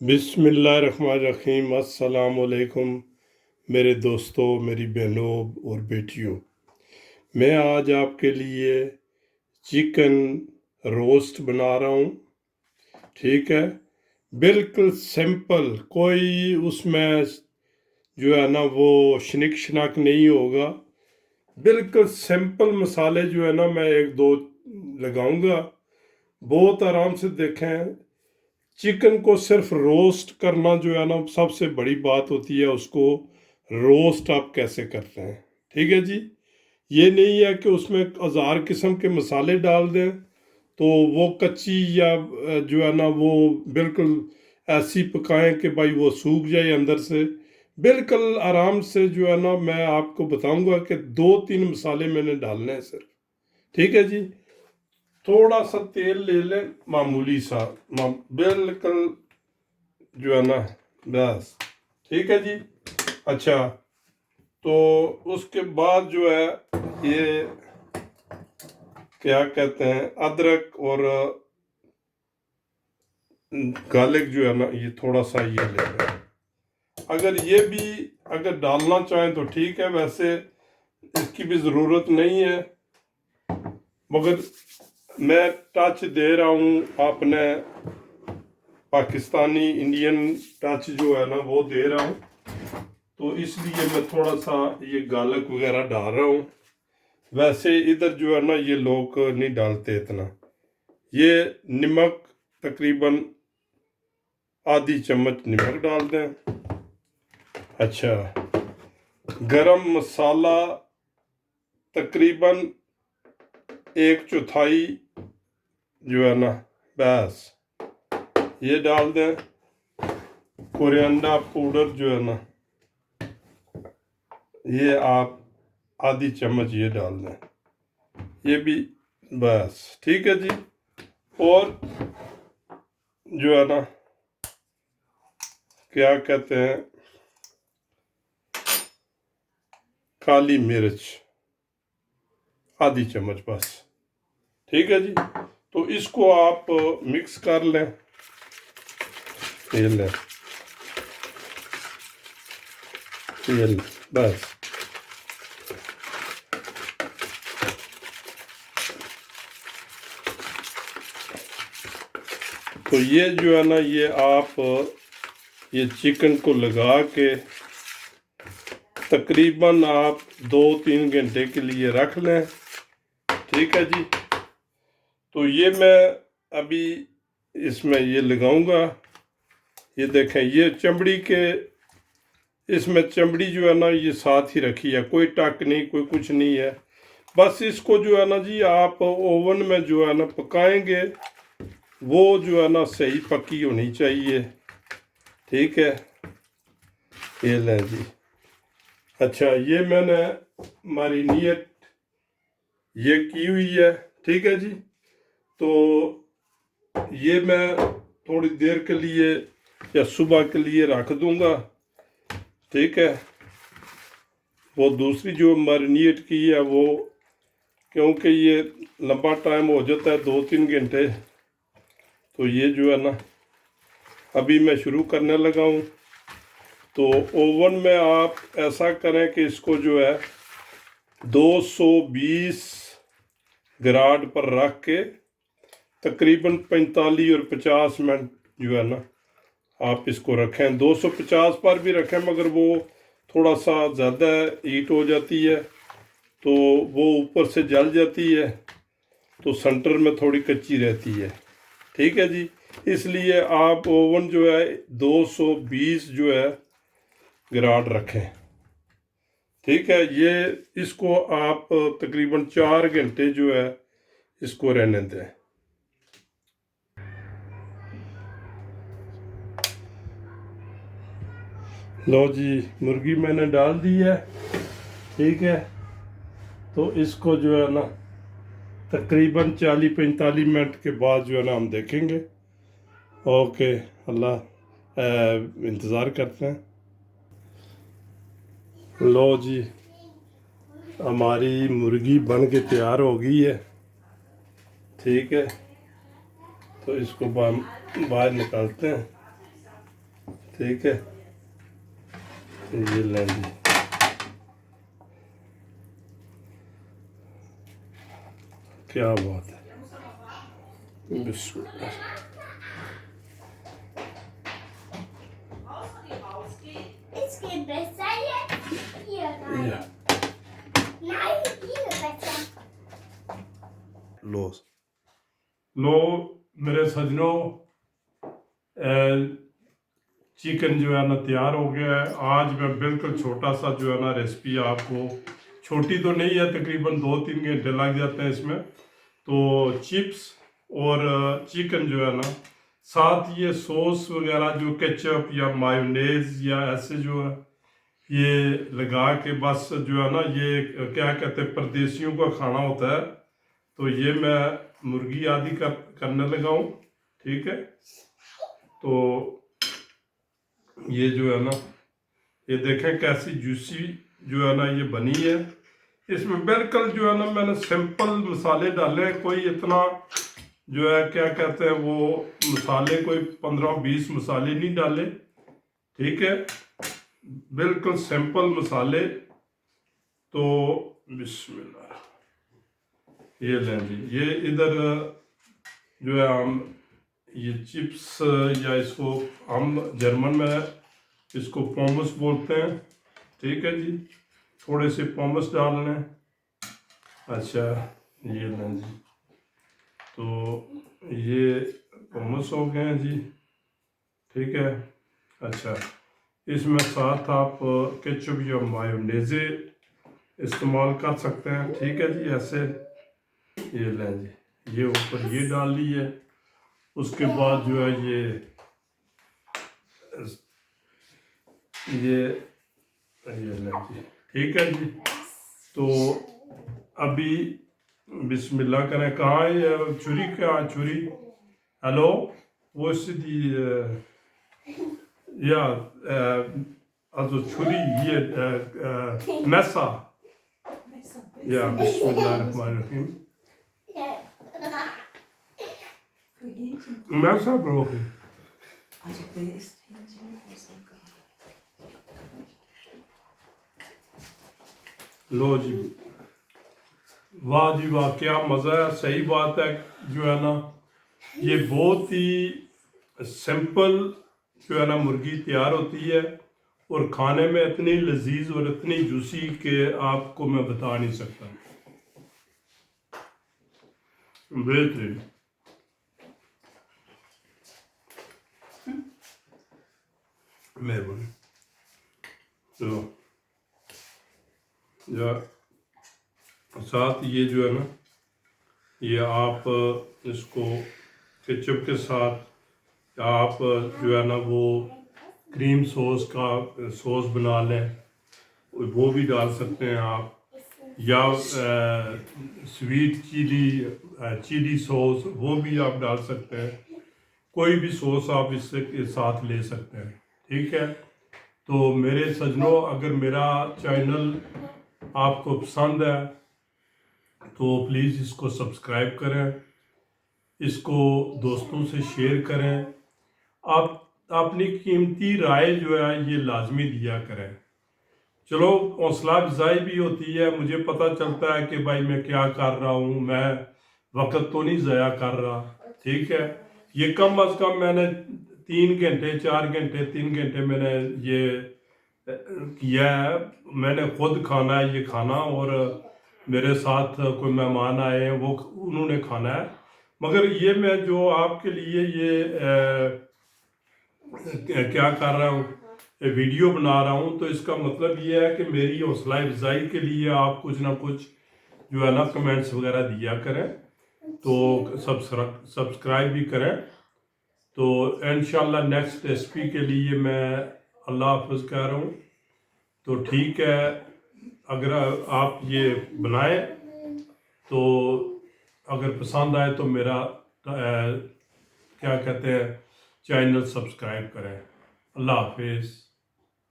बिस्मिल्लाहिर्रहमानिर्रहीम। अस्सलाम वालेकुम मेरे दोस्तों, मेरी बहनों और बेटियों। मैं आज आपके लिए चिकन रोस्ट बना रहा हूँ। ठीक है, बिल्कुल सिंपल, कोई उसमें जो है ना वो शनिक शनाक नहीं होगा। बिल्कुल सिंपल मसाले जो है ना मैं एक दो लगाऊंगा। बहुत आराम से देखें। चिकन को सिर्फ रोस्ट करना जो है ना सबसे बड़ी बात होती है। उसको रोस्ट आप कैसे करते हैं, ठीक है जी। ये नहीं है कि उसमें हजार किस्म के मसाले डाल दें तो वो कच्ची या जो है ना वो बिल्कुल ऐसी पकाएं कि भाई वो सूख जाए अंदर से। बिल्कुल आराम से जो है ना मैं आपको बताऊंगा कि दो तीन मसाले मैंने डालने हैं सिर्फ। ठीक है जी। थोड़ा सा तेल ले लें, मामूली सा, बिल्कुल जो है ना, बस। ठीक है जी। अच्छा, तो उसके बाद जो है ये क्या कहते हैं, अदरक और गार्लिक जो है ना ये थोड़ा सा ये ले लें। अगर ये भी अगर डालना चाहें तो ठीक है, वैसे इसकी भी ज़रूरत नहीं है, मगर मैं टच दे रहा हूँ आपने पाकिस्तानी इंडियन टच जो है ना वो दे रहा हूँ, तो इसलिए मैं थोड़ा सा ये गार्लिक वगैरह डाल रहा हूँ। वैसे इधर जो है ना ये लोग नहीं डालते इतना। ये नमक तकरीबन आधी चम्मच नमक डाल दें। अच्छा, गरम मसाला तकरीबन एक चौथाई जो है ना, बस ये डाल दें। कोरिएंडर पाउडर जो है ना ये आप आधी चम्मच ये डाल दें, ये भी बस। ठीक है जी। और जो है ना क्या कहते हैं, काली मिर्च आधी चम्मच बस। ठीक है जी। तो इसको आप मिक्स कर लें। तेल तेल बस। तो ये जो है ना ये आप ये चिकन को लगा के तकरीबन आप 2-3 घंटे के लिए रख लें। ठीक है जी। तो ये मैं अभी इसमें ये लगाऊंगा। ये देखें, ये चमड़ी के, इसमें चमड़ी जो है ना ये साथ ही रखी है, कोई टक नहीं, कोई कुछ नहीं है। बस इसको जो है ना जी आप ओवन में जो है ना पकाएंगे, वो जो है ना सही पकी होनी चाहिए। ठीक है, ये लें जी। अच्छा, ये मैंने मैरिनेट ये की हुई है। ठीक है जी। तो ये मैं थोड़ी देर के लिए या सुबह के लिए रख दूंगा। ठीक है, वो दूसरी जो मैरिनेट की है वो, क्योंकि ये लंबा टाइम हो जाता है 2-3 घंटे, तो ये जो है ना अभी मैं शुरू करने लगा हूँ। तो ओवन में आप ऐसा करें कि इसको जो है 220 ग्राड पर रख के तकरीबन 45 और 50 मिनट जो है ना आप इसको रखें। 250 पर भी रखें, मगर वो थोड़ा सा ज़्यादा हीट हो जाती है तो वो ऊपर से जल जाती है, तो सेंटर में थोड़ी कच्ची रहती है। ठीक है जी। इसलिए आप ओवन जो है 220 जो है ग्राड रखें। ठीक है, ये इसको आप तकरीबन 4 घंटे जो है इसको रहने दें। लो जी, मुर्गी मैंने डाल दी है। ठीक है, तो इसको जो है ना तकरीबन 40-45 मिनट के बाद जो है ना हम देखेंगे। ओके, अल्लाह इंतज़ार करते हैं। लो जी, हमारी मुर्गी बन के तैयार हो गई है। ठीक है, तो इसको बाहर निकालते हैं। ठीक है, ये लें जी। क्या बात है, बिस्मिल्लाह। Es geht besser jetzt hier rein. या Nein, hier besser. लो लो मेरे सजनों, चिकन जो है ना तैयार हो गया है। आज मैं बिल्कुल छोटा सा जो है ना रेसिपी आपको, छोटी तो नहीं है, तकरीबन 2-3 घंटे लग जाते हैं इसमें। तो चिप्स और चिकन जो है ना, साथ ये सॉस वगैरह जो केचप या मायोनेज या ऐसे जो है ये लगा के बस जो है ना, ये क्या कहते हैं, परदेसियों का खाना होता है। तो ये मैं मुर्गी आदि करने लगा हूँ। ठीक है, तो ये जो है ना, ये देखें कैसी जूसी जो है ना ये बनी है। इसमें बिल्कुल जो है ना मैंने सिंपल मसाले डाले, कोई इतना जो है क्या कहते हैं वो मसाले, कोई 15-20 मसाले नहीं डाले। ठीक है, बिल्कुल सिंपल मसाले। तो बिस्मिल्लाह, ये लें जी। ये इधर जो है हम ये चिप्स, या इसको हम जर्मन में इसको पोमस बोलते हैं। ठीक है जी, थोड़े से पोमस डाल लें। अच्छा, ये लें जी। तो ये पोमस हो गए हैं जी। ठीक है, अच्छा, इसमें साथ आप केचप या मायोनेज़े इस्तेमाल कर सकते हैं। ठीक है जी, ऐसे ये लें जी, ये ऊपर ये डाल ली है। उसके बाद जो है ये लें जी। ठीक है जी, तो अभी बिस्मिल्लाह करें। कहाँ है ये छुरी? क्या छुरी? हेलो, वो die ja also Churi hier Messer. Ja, Bismillahirrahmanirrahim. Für Hähnchen. Messer brauche ich. Also wer isst Hähnchen aus dem Garten? लो जी, वाह जी वाह, क्या मज़ा है। सही बात है, जो है ना ये बहुत ही सिंपल जो है ना मुर्गी तैयार होती है, और खाने में इतनी लजीज और इतनी जूसी कि आपको मैं बता नहीं सकता। बेहतरीन। मेहरबानी। तो या साथ ये जो है ना, ये आप इसको केचप के साथ, या आप जो है ना वो क्रीम सॉस का सॉस बना लें, वो भी डाल सकते हैं आप। या स्वीट चिली सॉस, वो भी आप डाल सकते हैं। कोई भी सॉस आप इससे के साथ ले सकते हैं। ठीक है, तो मेरे सजनों, अगर मेरा चैनल आपको पसंद है तो प्लीज़ इसको सब्सक्राइब करें, इसको दोस्तों से शेयर करें। आप अपनी कीमती राय जो है ये लाजमी दिया करें। चलो, हौसला अफजाई भी होती है, मुझे पता चलता है कि भाई मैं क्या कर रहा हूँ, मैं वक्त तो नहीं ज़ाया कर रहा। ठीक है, ये कम अज़ कम मैंने 3 घंटे 4 घंटे 3 घंटे मैंने ये किया है। मैंने खुद खाना है ये खाना, और मेरे साथ कोई मेहमान आए हैं वो उन्होंने खाना है। मगर ये मैं जो आपके लिए ये क्या कर रहा हूँ, वीडियो बना रहा हूँ, तो इसका मतलब ये है कि मेरी हौसला अफजाई के लिए आप कुछ ना कुछ जो है ना कमेंट्स वगैरह दिया करें, तो सब्सक्राइब भी करें। तो इंशाल्लाह नेक्स्ट रेसिपी के लिए मैं अल्लाह हाफ़िज़ कह रहा हूँ। तो ठीक है, अगर आप ये बनाएं तो अगर पसंद आए तो मेरा क्या कहते हैं चैनल सब्सक्राइब करें। अल्लाह हाफिज़।